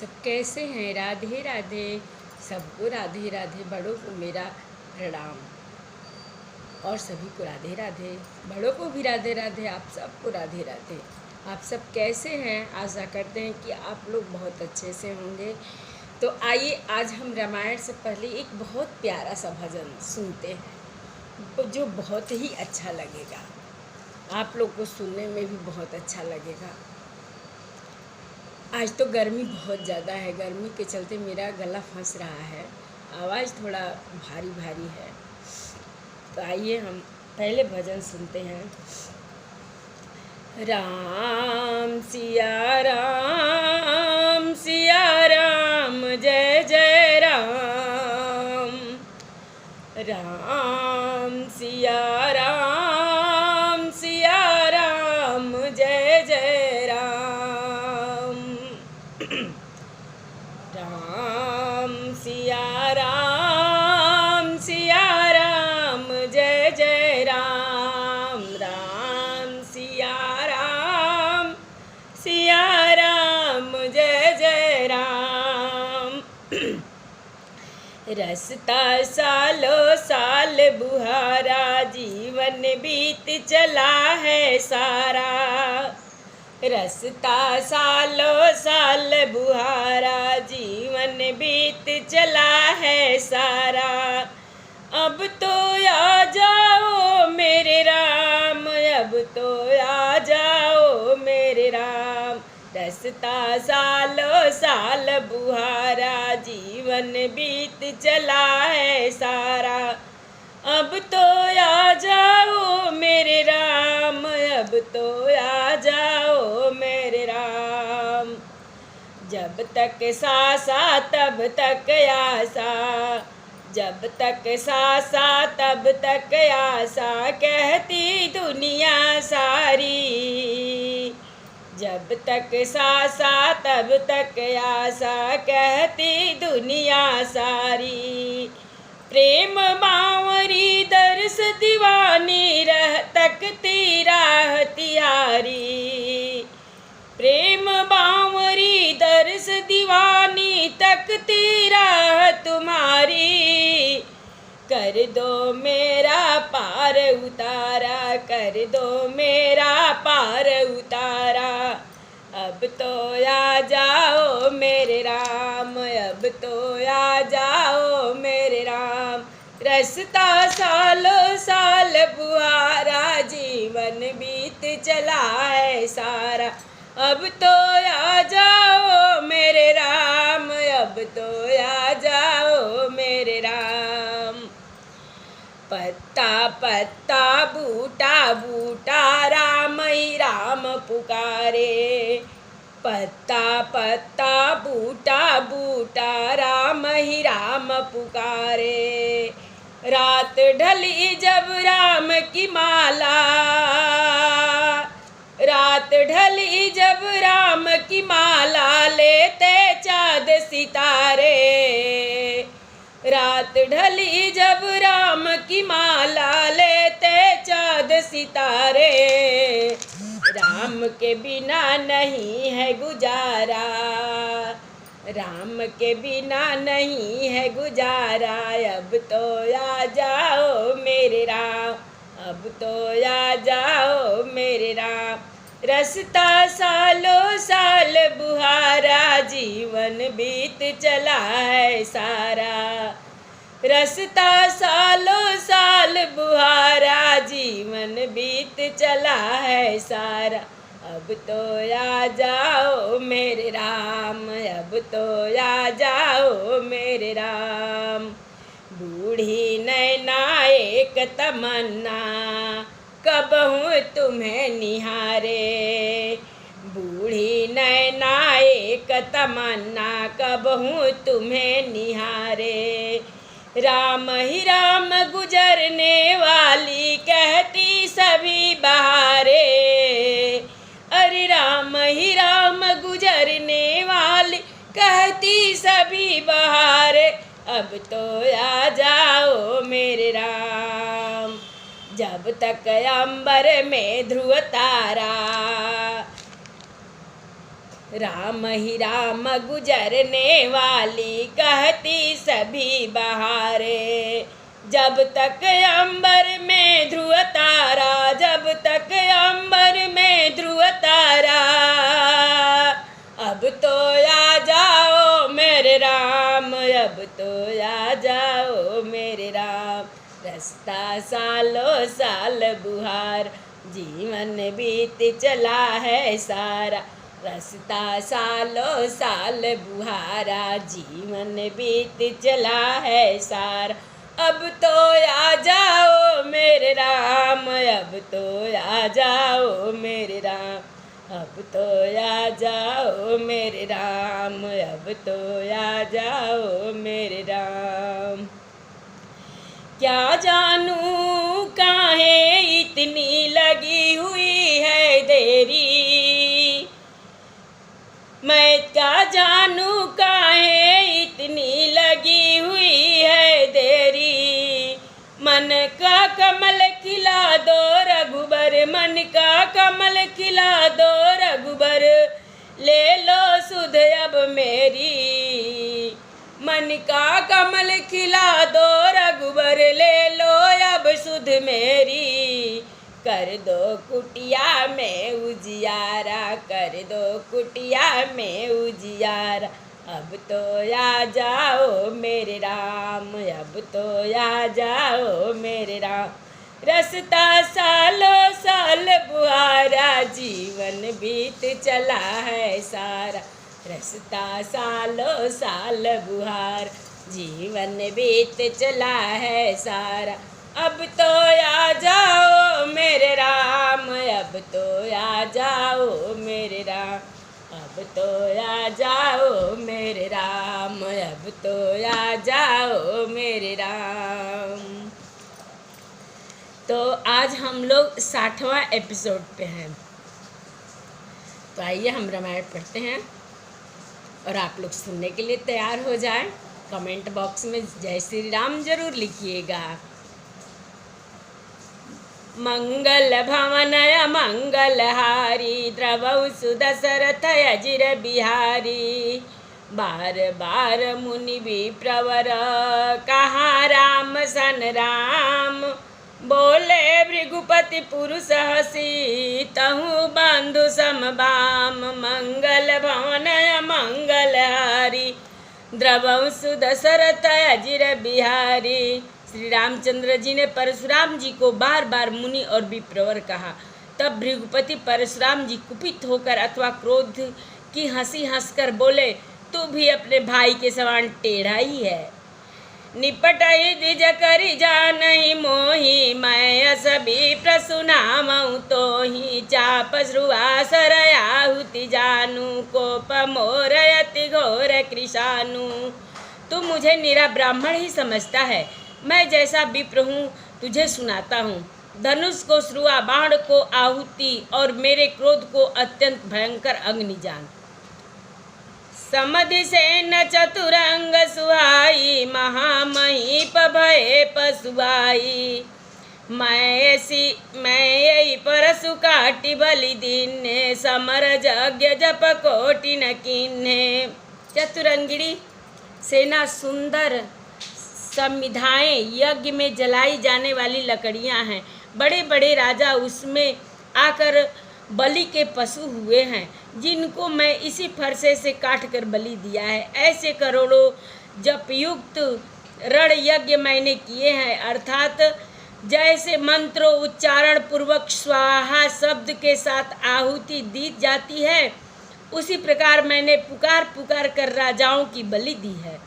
सब कैसे हैं? राधे राधे। सबको राधे राधे। बड़ों को मेरा प्रणाम और सभी को राधे राधे। बड़ों को भी राधे राधे। आप सबको राधे राधे। आप सब कैसे हैं? आशा करते हैं कि आप लोग बहुत अच्छे से होंगे। तो आइए आज हम रामायण से पहले एक बहुत प्यारा सा भजन सुनते हैं जो बहुत ही अच्छा लगेगा। आप लोग को सुनने में भी बहुत अच्छा लगेगा। आज तो गर्मी बहुत ज़्यादा है। गर्मी के चलते मेरा गला फंस रहा है, आवाज़ थोड़ा भारी भारी है। तो आइए हम पहले भजन सुनते हैं। राम सिया राम सिया राम जय जय राम। राम सिया राम सिया राम जय जय राम। राम सिया राम सिया राम जय जय राम। राम सिया राम सिया राम जय जय राम। रसता सालों साल बुहारा, जीवन बीत चला है सारा। रसता सालों साल बुहारा, जीवन बीत चला है सारा। अब तो आ जाओ मेरे राम, अब तो आ जाओ मेरे राम। रसता सालों साल बुहारा, जीवन बीत चला है सारा। अब तो आ जाओ मेरे राम, अब तो आ जाओ मेरे राम। जब तक सांसा तब तक आशा, जब तक सांसा तब तक आशा, कहती दुनिया सारी। जब तक सांसा तब तक आशा, कहती दुनिया सारी। प्रेम बावरी दर्श दीवानी, रह तकती राह तिहारी। प्रेम बावरी दर्श दीवानी, तकती राह तुम्हारी। कर दो मेरा पार उतारा, कर दो मेरा पार उतारा। अब तो आ जाओ मेरे राम, अब तो आ जाओ मेरे राम। रसता सालों साल बुहारा, जीवन बीत चला है सारा। अब तो आ जाओ मेरे राम, अब तो आ जाओ मेरे राम। पत्ता पत्ता बूटा बूटा, राम ही राम पुकारे। पत्ता पत्ता बूटा बूटा, राम ही राम पुकारे। रात ढली जब राम की माला, रात ढली जब राम की माला, लेते चाँद सितारे। रात ढली जब राम की माला, लेते चाँद सितारे। राम के बिना नहीं है गुजारा, राम के बिना नहीं है गुजारा। अब तो आ जाओ मेरे राम, अब तो आ जाओ मेरे राम। रसता सालों साल बुहारा, जीवन बीत चला है सारा। रसता सालों साल बुहारा, जीवन बीत चला है सारा। अब तो आ जाओ मेरे राम, अब तो आ जाओ मेरे राम। बूढ़ी नैना एक तमन्ना, कब हूँ तुम्हें निहारे। बूढ़ी नैना एक तमन्ना, कब हूँ तुम्हें निहारे। राम ही राम गुजरने वाली, कहती सभी बहारे। अरे राम ही राम गुजरने वाली, कहती सभी बहारे। अब तो आ जाओ मेरे राम। जब तक अंबर में ध्रुव तारा, राम ही राम गुजरने वाली कहती सभी बहारे। जब तक अंबर में ध्रुव तारा, जब तक अंबर में ध्रुव तारा, अब तो आ जाओ मेरे राम, अब तो आ जाओ मेरे राम। रास्ता सालों साल बुहार, जीवन बीत चला है सारा। रास्ता सालों साल बुहारा, जीवन बीत चला है सारा। अब तो आ जाओ मेरे राम, अब तो आ जाओ मेरे राम, अब तो आ जाओ मेरे राम, अब तो आ जाओ मेरे राम। क्या जानूं काहे इतनी लगी हुई है देरी, मैं क्या जानूं काहे इतनी लगी हुई है देरी। मन का कमल खिला दो रघुबर, मन का कमल खिला दो रघुबर, ले लो सुध अब मेरी। मन का कमल खिला दो रघुबर, ले लो अब सुध मेरी। कर दो कुटिया में उजियारा, कर दो कुटिया में उजियारा। अब तो आ जाओ मेरे राम, अब तो आ जाओ मेरे राम। रास्ता सालों साल बुहारा, जीवन बीत चला है सारा। रास्ता सालों साल बुहार, जीवन बीत चला है सारा। अब तो आ जाओ मेरे राम, अब तो आ जाओ मेरे राम, अब तो आ जाओ मेरे राम, अब तो आ जाओ मेरे राम। तो आज हम लोग 60वां एपिसोड पे हैं। तो आइए हम रामायण पढ़ते हैं और आप लोग सुनने के लिए तैयार हो जाएं। कमेंट बॉक्स में जय श्री राम जरूर लिखिएगा। मंगल भवन मंगल हारी, द्रवौ सुदशरथ अजिर बिहारी। बार बार मुनि विप्रवर, कहाँ राम सन राम। बोले भृगुपति पुरुष हसी, तहु बंधु समबाम। मंगल भवन मंगल हारी, द्रवौ सुदशरथ अजिर बिहारी। श्री रामचंद्र जी ने परशुराम जी को बार बार मुनि और विप्रवर कहा। तब भृगुपति परशुराम जी कुपित होकर अथवा क्रोध की हंसी हंसकर बोले, तू भी अपने भाई के समान टेढ़ा ही है। निपट ही द्विज करी जानहि मोहि, मैं असबी प्रसुनामऊ तो ही। चाप श्रुआसर आहुति जानू, कोप मोर अति घोर कृशानु। तू मुझे निरा ब्राह्मण ही समझता है। मैं जैसा विप्र हूँ तुझे सुनाता हूँ। धनुष को श्रुआ, बाण को आहुति और मेरे क्रोध को अत्यंत भयंकर अग्नि जान। समधि सेन चतुरंग सुहाई, महामहीप भय पशुआई। मैं यही परसु काटि बलि दीन्हे, समर यज्ञ जप कोटि न कीन्हे। चतुरंगिणी सेना सुंदर समिधाएं यज्ञ में जलाई जाने वाली लकड़ियां हैं। बड़े बड़े राजा उसमें आकर बलि के पशु हुए हैं, जिनको मैं इसी फरसे से काट कर बलि दिया है। ऐसे करोड़ों जपयुक्त रण यज्ञ मैंने किए हैं। अर्थात जैसे मंत्र उच्चारण पूर्वक स्वाहा शब्द के साथ आहुति दी जाती है, उसी प्रकार मैंने पुकार पुकार कर राजाओं की बलि दी है।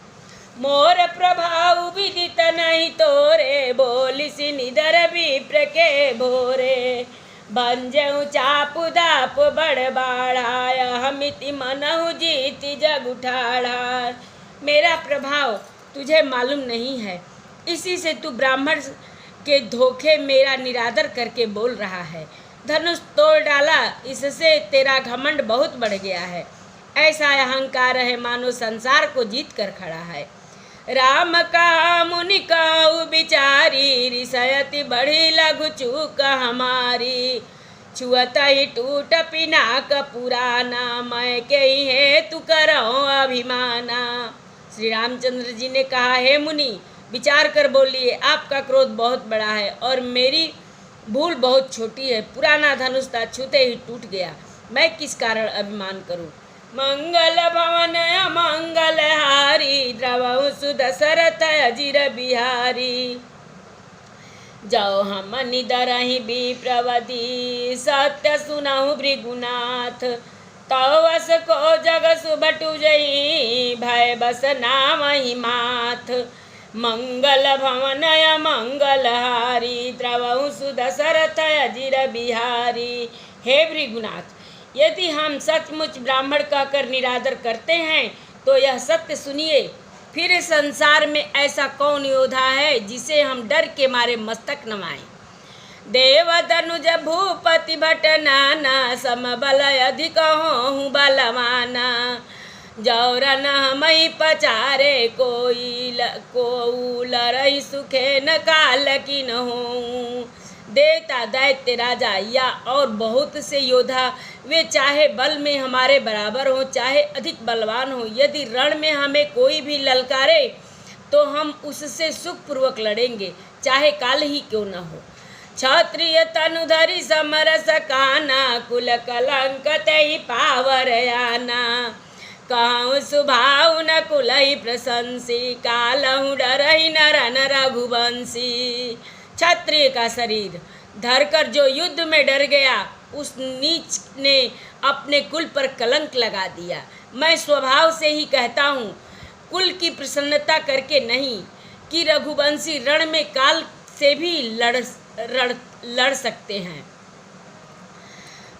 मोर प्रभाव विदित नहीं तोरे, बोलिसी निधर विप्र के भोरे। बंजऊ चाप दाप बड़ बाढ़ाय, हमिति मनहु जीति जग उठाड़ा। मेरा प्रभाव तुझे मालूम नहीं है, इसी से तू ब्राह्मण के धोखे मेरा निरादर करके बोल रहा है। धनुष तोड़ डाला, इससे तेरा घमंड बहुत बढ़ गया है। ऐसा अहंकार है मानो संसार को जीत कर खड़ा है। राम का मुनि काऊ बिचारी, रिसयति बढ़ी लघु चूक हमारी। छुअत ही टूट पिनाक पुराना, मैं के ही है तू करो अभिमाना। श्री रामचंद्र जी ने कहा, हे मुनि, विचार कर बोलिए, आपका क्रोध बहुत बड़ा है और मेरी भूल बहुत छोटी है। पुराना धनुष था, छूते ही टूट गया, मैं किस कारण अभिमान करूं। मंगल भवन मंगल हारी, द्रवहु सुदशरथ अजिर बिहारी। जाओ हम निदरहि विप्रवधि, सत्य सुनहु भृगुनाथ। तव वस को जग सुबटु जई, भय बस नाम ही माथ। मंगल भवन मंगल हारी, द्रवहु सुदशरथ अजिर बिहारी। हे भृगुनाथ, यदि हम सचमुच ब्राह्मण कहकर निरादर करते हैं तो यह सत्य सुनिए। फिर संसार में ऐसा कौन योद्धा है जिसे हम डर के मारे मस्तक नवाएं। देव तनुज भूपति भट नाना, समबल अधिक होहु बलवाना। जौरन मई पचारे कोई लरहि सुखे न काल की न हो। देवता दैत्य राजा या और बहुत से योद्धा, वे चाहे बल में हमारे बराबर हो चाहे अधिक बलवान हो, यदि रण में हमें कोई भी ललकारे तो हम उससे सुखपूर्वक लड़ेंगे, चाहे काल ही क्यों न हो। क्षत्रिय तनुधरि समरस काना, कुल कलंक तेहि पावर आना। कहूँ सुभाव न कुलहि प्रशंसी, कालहु डरहि नरन रघुवंशी। क्षत्रिय का शरीर धरकर जो युद्ध में डर गया, उस नीच ने अपने कुल पर कलंक लगा दिया। मैं स्वभाव से ही कहता हूँ, कुल की प्रसन्नता करके नहीं, कि रघुवंशी रण में काल से भी लड़ सकते हैं।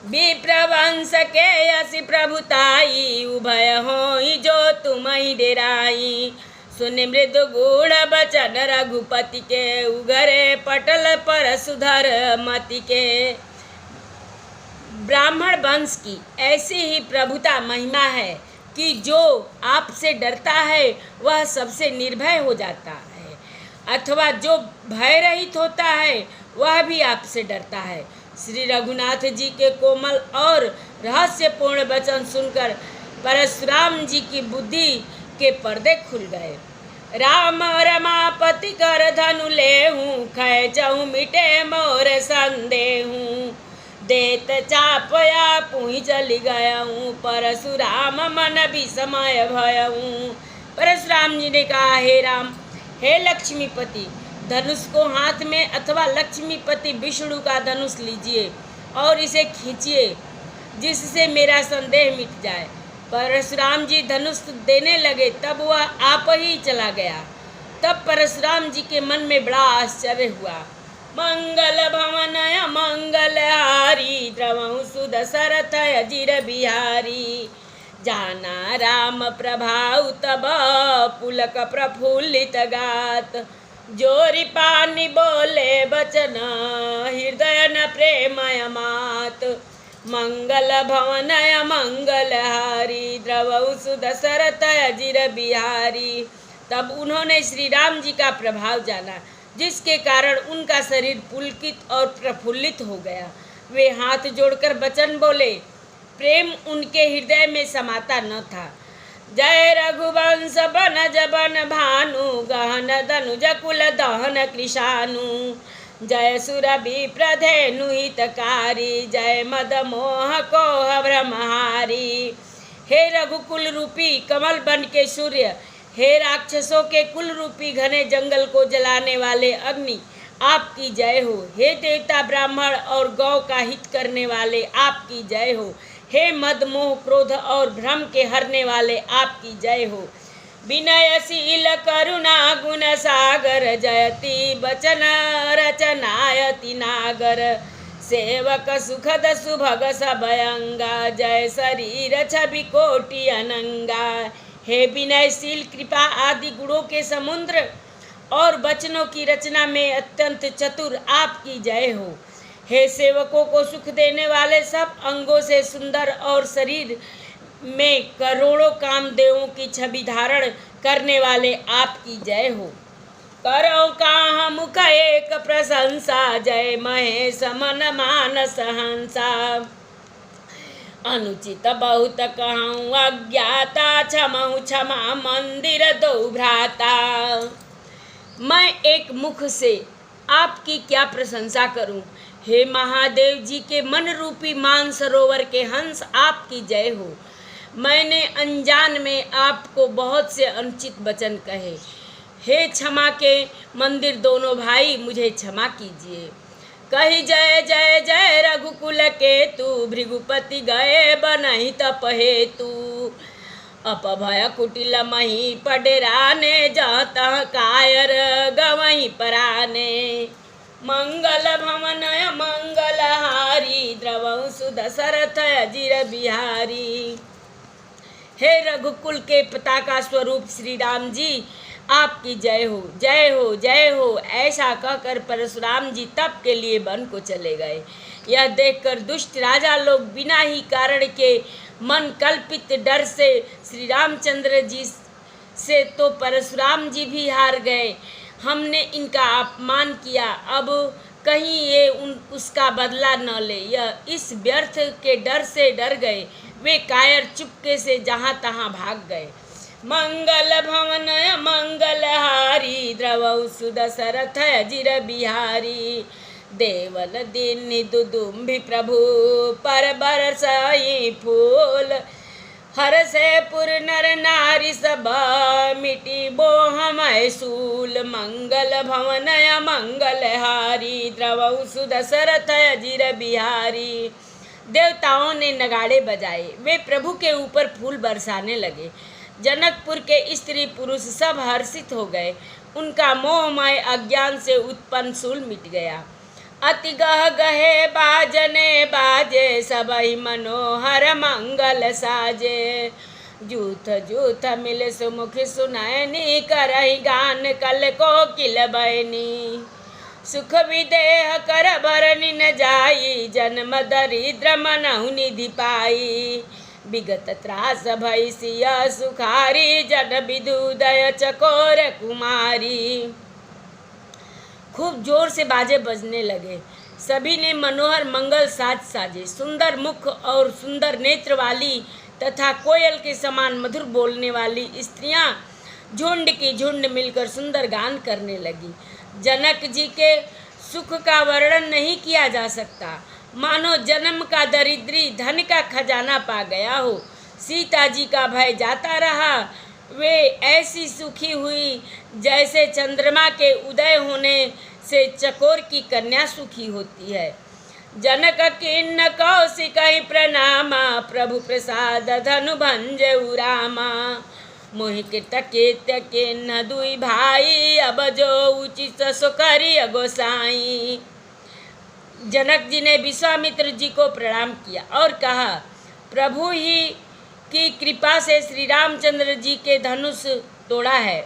विप्रवंश के यसी प्रभुताई, उभय होई जो तुम्हि डेराई। सुन मृदु गूढ़ बचन रघुपति के, उगरे पटल पर सुधर मति के। ब्राह्मण वंश की ऐसी ही प्रभुता महिमा है कि जो आपसे डरता है वह सबसे निर्भय हो जाता है, अथवा जो भय रहित होता है वह भी आपसे डरता है। श्री रघुनाथ जी के कोमल और रहस्यपूर्ण वचन सुनकर परशुराम जी की बुद्धि के पर्दे खुल गए। राम रमापति कर धनु लेहूँ, खैचहु मिटे मोर संदेहूँ। देत चापया पुहि चली गयऊँ, परशुराम मन विस्मय भयऊँ। परशुराम जी ने कहा, हे राम, हे लक्ष्मीपति, धनुष को हाथ में अथवा लक्ष्मीपति विष्णु का धनुष लीजिए और इसे खींचिए, जिससे मेरा संदेह मिट जाए। परशुराम जी धनुष देने लगे, तब वह आप ही चला गया। तब परशुराम जी के मन में बड़ा आश्चर्य हुआ। मंगल भवन मंगल हारी, द्रवहु सुदशरथ अजिर बिहारी। जाना राम प्रभाव तब पुलक प्रफुल्लित गात। जोरी पानी बोले बचन, हृदय न प्रेमय मात। मंगल भवन मंगल हारी, द्रवहु सुदशरथ अजिर बिहारी। तब उन्होंने श्री राम जी का प्रभाव जाना, जिसके कारण उनका शरीर पुलकित और प्रफुल्लित हो गया। वे हाथ जोड़कर वचन बोले, प्रेम उनके हृदय में समाता न था। जय रघुवंश बनज बन भानु, गहन धनुज कुल दहन कृशानु। जय सुरभि प्रधेनु हितकारी, जय मद मोह कोह ब्रह्महारी। हे रघुकुल रूपी कमल बन के सूर्य, हे राक्षसों के कुल रूपी घने जंगल को जलाने वाले अग्नि, आपकी जय हो। हे देवता ब्राह्मण और गौ का हित करने वाले, आपकी जय हो। हे मद मोह क्रोध और भ्रम के हरने वाले, आपकी जय हो। विनयशील करुणा गुण सागर, जयति बचन रचनायति नागर। सेवक सुखद सुभग सबयंगा, जय शरीर छवि कोटि अनंगा। हे विनयशील कृपा आदि गुणों के समुद्र और वचनों की रचना में अत्यंत चतुर, आपकी जय हो। हे सेवकों को सुख देने वाले, सब अंगों से सुंदर और शरीर में करोड़ों कामदेवों की छवि धारण करने वाले, आपकी जय हो। करो कहाँ मुख एक प्रशंसा, जय महेश मन मानस हंसा। अनुचित बहुत कहूँ अज्ञाता, क्षमऊ क्षमा मंदिर दो भ्राता। मैं एक मुख से आपकी क्या प्रशंसा करूं। हे महादेव जी के मन रूपी मानसरोवर के हंस, आपकी जय हो। मैंने अनजान में आपको बहुत से अनुचित वचन कहे। हे क्षमा के मंदिर दोनों भाई, मुझे क्षमा कीजिए। कही जय जय जय रघुकुल के तू, भृगुपति गए बनहि तप हेतु। अपभय कुटिल मही पडेराने, जाता कायर गवहीं पराने। मंगल भवनय मंगलहारी, द्रवहु सुदशरथ अजिर बिहारी। हे रघुकुल के पताका स्वरूप श्री राम जी, आपकी जय हो जय हो जय हो। ऐसा कहकर परशुराम जी तप के लिए वन को चले गए। यह देखकर दुष्ट राजा लोग बिना ही कारण के मन कल्पित डर से श्री रामचंद्र जी से तो परशुराम जी भी हार गए। हमने इनका अपमान किया, अब कहीं ये उसका बदला न ले। यह इस व्यर्थ के डर से डर गए। वे कायर चुपके से जहाँ तहाँ भाग गए। मंगल भवन मंगलहारी, द्रवहु सुदशरथ अजिर बिहारी। देवल दीन दुदुम्भी प्रभु, पर बरसाई फूल। हर से पुर नर नारी सब, मिटी बोह मैसूल। मंगल भवन मंगलहारी, द्रवहु सुदशरथ अजिर बिहारी। देवताओं ने नगाड़े बजाए, वे प्रभु के ऊपर फूल बरसाने लगे। जनकपुर के स्त्री पुरुष सब हर्षित हो गए। उनका मोहमय अज्ञान से उत्पन्न शूल मिट गया। अति गह गहे बाजने बाजे, सबहि मनोहर मंगल साजे। जूथ जूथ मिल सुमुख सुनैनी, करहि गान कल को किल बयनी। सुख विदेह कर भरनि न जाई, जन्म दरिद्र मनहु निधि पाई। विगत त्रास भई सिय सुखारी, जन विदुदय चकोर कुमारी। खूब जोर से बाजे बजने लगे। सभी ने मनोहर मंगल साज साजे। सुंदर मुख और सुंदर नेत्र वाली तथा कोयल के समान मधुर बोलने वाली स्त्रियां झुंड की झुंड मिलकर सुंदर गान करने लगी। जनक जी के सुख का वर्णन नहीं किया जा सकता, मानो जन्म का दरिद्री धन का खजाना पा गया हो। सीता जी का भय जाता रहा। वे ऐसी सुखी हुई जैसे चंद्रमा के उदय होने से चकोर की कन्या सुखी होती है। जनक किन्न कौशिक प्रणामा, प्रभु प्रसाद धनु भंजऊ रामा। मोहि कृतकृत्य किन्न दुई भाई, अब जो उचित सो करिय गोसाई। जनक जी ने विश्वामित्र जी को प्रणाम किया और कहा, प्रभु ही की कृपा से श्री रामचंद्र जी के धनुष तोड़ा है।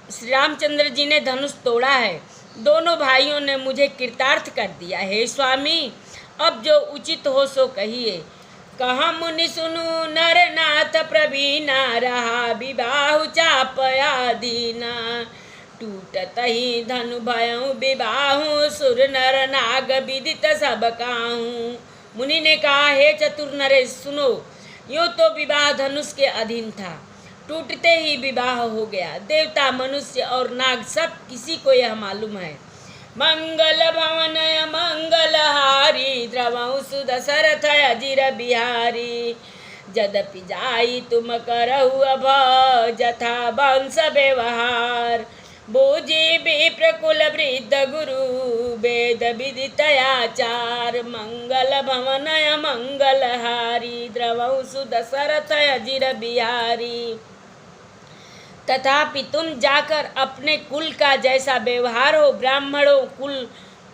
श्री रामचंद्र जी ने धनुष तोड़ा है। दोनों भाइयों ने मुझे कृतार्थ कर दिया। हे स्वामी, अब जो उचित हो सो कहिए। कहा मुनि सुनु नर नाथ प्रवीणा, रहा विबाहु चापया दीना। टूटत ही धनु भयउ विबाहु, सुर नर नाग विदित सब काहू। मुनि ने कहा, हे चतुर नरेश सुनो, यूँ तो विवाह धनुष के अधीन था, टूटते ही विवाह हो गया। देवता मनुष्य और नाग सब किसी को यह मालूम है। मंगल भवन मंगलहारी, द्रवहु सुदशरथ अजिर बिहारी। जदपि जाई तुम करहु अब, जथा वंश व्यवहार। बूझी विप्र कुल वृद्ध गुरु, वेद विदित आचार। मंगल भवन मंगलहारी, द्रवहु सुदशरथ अजिर बिहारी। तथापि तुम जाकर अपने कुल का जैसा व्यवहार हो, ब्राह्मणों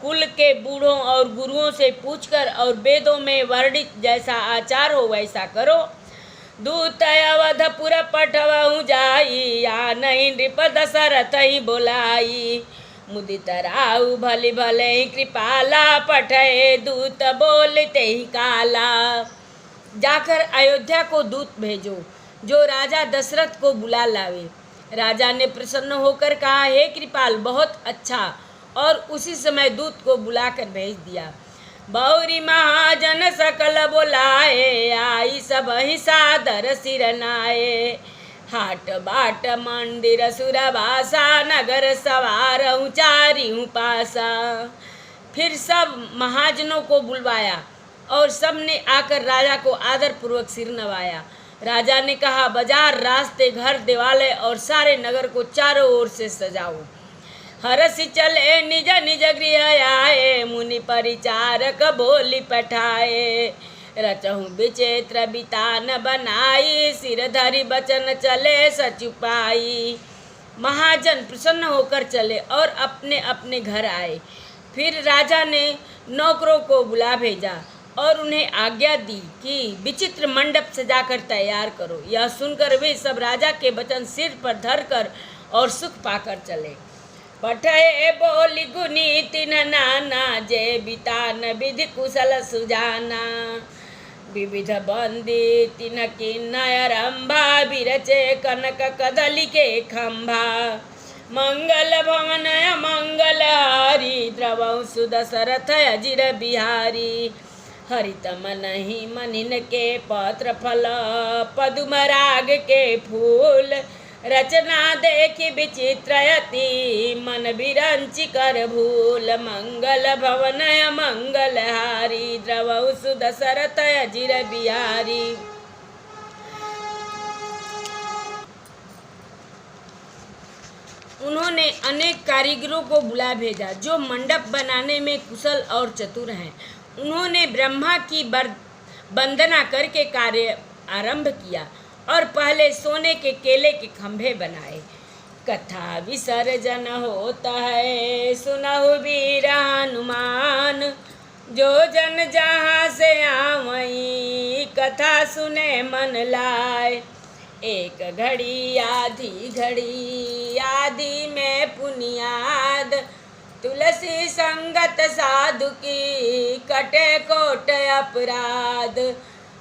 कुल के बूढ़ों और गुरुओं से पूछकर, और वेदों में वर्णित जैसा आचार हो वैसा करो। दूत अवधपुर पठवहु जाई, या नहीं नृप दशरथ ही बोलाई। मुदित राउ भले भले कृपाला, पठे दूत बोलते ही काला। जाकर अयोध्या को दूत भेजो, जो राजा दशरथ को बुला लावे। राजा ने प्रसन्न होकर कहा, हे कृपाल, बहुत अच्छा। और उसी समय दूत को बुलाकर भेज दिया। बौरी महाजन सकल बोलाए, आई सब ही सादर सिर नाए। हाट बाट मंदिर सुरवासा, नगर सवार चारियों पासा। फिर सब महाजनों को बुलवाया और सब ने आकर राजा को आदर पूर्वक सिर नवाया। राजा ने कहा, बाजार, रास्ते, घर, दिवाले और सारे नगर को चारों ओर से सजाओ। हरसि चले निज निज गृह आए, मुनि परिचारक बोली पठाए। रचहु विचित्र बितान बनाई, सिर धरि बचन चले सचुपाई। महाजन प्रसन्न होकर चले और अपने अपने घर आए। फिर राजा ने नौकरों को बुला भेजा और उन्हें आज्ञा दी कि विचित्र मंडप सजाकर तैयार करो। यह सुनकर वे सब राजा के वचन सिर पर धरकर और सुख पाकर चले। पठे बोली गुनी तिन नाना, जय बितान विधि कुशल सुजाना। विविध बंदी तिन किन्नय रंभा, बिरचे कनक कदली के खंभा। मंगल भवन मंगल हारी, द्रवौ सुदशरथ अजिर बिहारी। हरित मनहि मनिन के पत्र फल, पदुम राग के फूल। रचना देखी विचित्रयति, मन बिरंचि कर भूल। मंगल भवन मंगल हारी, द्रवौ सुदशरथ अजिर बिहारी। उन्होंने अनेक कारीगरों को बुला भेजा जो मंडप बनाने में कुशल और चतुर हैं। उन्होंने ब्रह्मा की वंदना करके कार्य आरंभ किया और पहले सोने के केले के खंभे बनाए। कथा विसर्जन होता है, सुनहु वीर हनुमान। जो जन जहाँ से आवई, कथा सुने मन लाए। एक घड़ी आधी घड़ी, आदि में पुनियाद। तुलसी संगत साधु की, कटे कोट अपराध।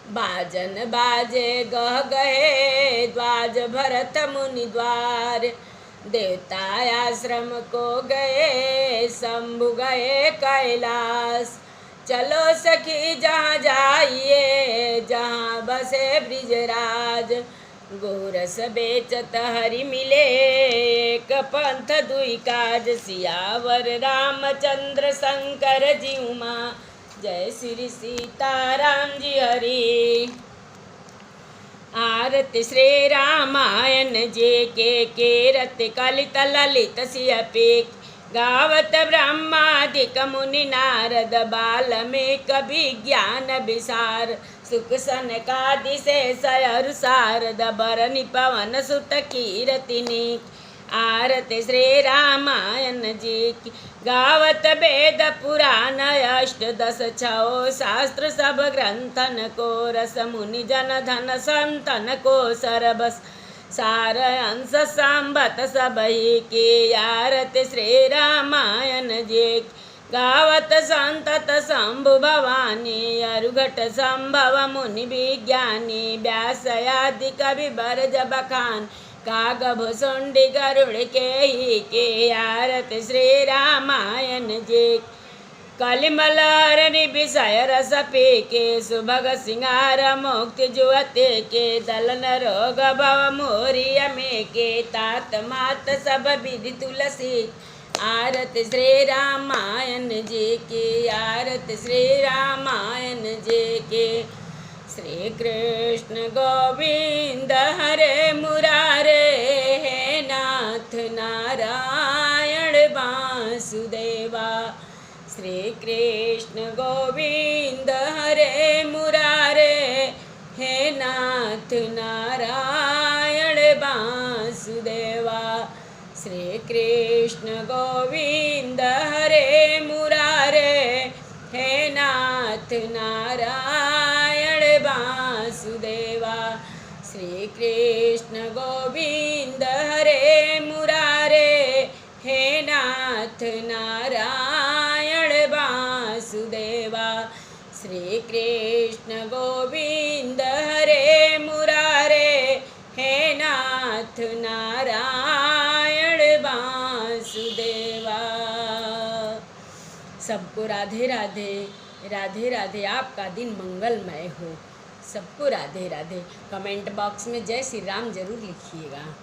बाजन बाजे गह गहे, द्वाज भरत मुनि द्वार। देवता आश्रम को गए, शंभु गए कैलाश। चलो सखी जहाँ जाइए, जहाँ बसे ब्रिजराज। गोरस बेचत हरि मिले, एक पंथ दुई काज। सियावर रामचंद्र शंकर जी उमा, जय श्री सीताराम जी हरि। आरती श्री रामायण जे के केरत कलित ललित सियपेक। गावत ब्रह्मादिक मुनि नारद, बाल्मीकि विज्ञान विसार। सुख सनकादि शेष अरु शारद, बरनि पवन सुत कीरति नीक। आरती श्री रामायण जी की, गावत वेद पुराण अष्टदश छौ। शास्त्र सब ग्रंथन को, रस मुनि जन धन संतन को। सरबस सार अंश संबत सबही की। आरती श्री रामायण जी की, गावत संतत शंभु भवानी। अरुघट संभव मुनि विज्ञानी। व्यास आदि कवि बरज बखान, कागभ सुंडी गरुड़ के ही के। आरती श्री रामायण जी, कलिमलहर विषय रस पीके। सुभग सिंगार मुक्ति जुअते के, दलन रोग भव मोरिय में के। तात मात सब विधि तुलसी, आरती श्री रामायण जी की। आरती श्री रामायण जी की। श्री कृष्ण गोविंद हरे मुरारे, हे नाथ नारायण वासुदेवा। श्री कृष्ण गोविंद हरे मुरारे, हे नाथ नारायण वासुदेवा। श्री कृष्ण गोविंद हरे मुरारे, हे नाथ नारायण वासुदेवा। श्री कृष्ण गोविंद हरे मुरारे, हे नाथ नारायण वासुदेवा। श्री कृष्ण गोविंद हरे मुरारे, हे नाथ नाथ नारायण वासुदेवा। सबको राधे राधे, राधे राधे। आपका दिन मंगलमय हो। सबको राधे राधे। कमेंट बॉक्स में जय श्री राम जरूर लिखिएगा।